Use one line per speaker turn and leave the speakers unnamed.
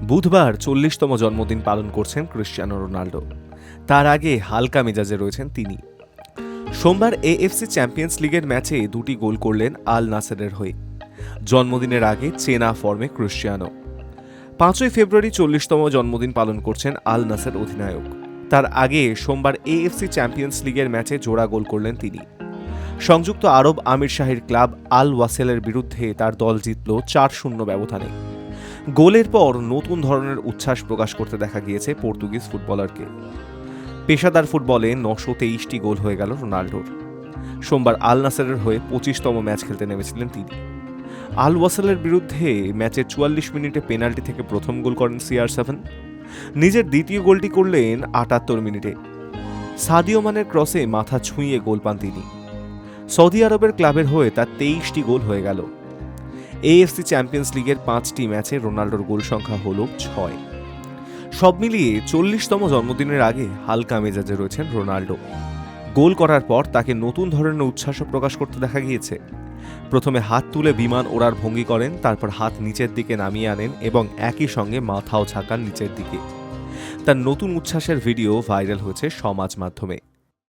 বুধবার 40তম জন্মদিন পালন করছেন ক্রিশ্চিয়ানো রোনাল্ডো। তার আগে হালকা মেজাজে রয়েছেন তিনি। সোমবার এএফসি চ্যাম্পিয়ন্স লিগের ম্যাচে দুটি গোল করলেন আল নাসেরের হয়ে। জন্মদিনের আগে চেনা ফর্মে ক্রিশ্চিয়ানো। 5ই ফেব্রুয়ারি 40তম জন্মদিন পালন করছেন আল নাসের অধিনায়ক। তার আগে সোমবার এএফসি চ্যাম্পিয়ন্স লিগের ম্যাচে জোড়া গোল করলেন তিনি। সংযুক্ত আরব আমির শাহীর ক্লাব আল ওয়াসেলের বিরুদ্ধে তার দল জিতল 4-0 ব্যবধানে। গোলের পর নতুন ধরনের উচ্ছ্বাস প্রকাশ করতে দেখা গিয়েছে পর্তুগিজ ফুটবলারকে। পেশাদার ফুটবলে 923টি গোল হয়ে গেল রোনাল্ডোর। সোমবার আল নাসেরের হয়ে 25তম ম্যাচ খেলতে নেমেছিলেন তিনি। আল ওয়াসেলের বিরুদ্ধে ম্যাচের 44 মিনিটে পেনাল্টি থেকে প্রথম গোল করেন CR7। নিজের দ্বিতীয় গোলটি করলেন 78 মিনিটে। সাদিও মানের ক্রসে মাথা ছুঁয়ে গোল পান তিনি। সৌদি আরবের ক্লাবের হয়ে তার 23টি গোল হয়ে গেল। এএফসি চ্যাম্পিয়ন্স লিগের 5টি ম্যাচে রোনাল্ডোর গোল সংখ্যা হল 6। সব মিলিয়ে 40তম জন্মদিনের আগে হালকা মেজাজে রয়েছেন রোনাল্ডো। গোল করার পর তাকে নতুন ধরনের উচ্ছ্বাসও প্রকাশ করতে দেখা গিয়েছে। প্রথমে হাত তুলে বিমান ওড়ার ভঙ্গি করেন, তারপর হাত নিচের দিকে নামিয়ে আনেন এবং একই সঙ্গে মাথাও ঝাঁকান নিচের দিকে। তার নতুন উচ্ছ্বাসের ভিডিও ভাইরাল হয়েছে সমাজ মাধ্যমে।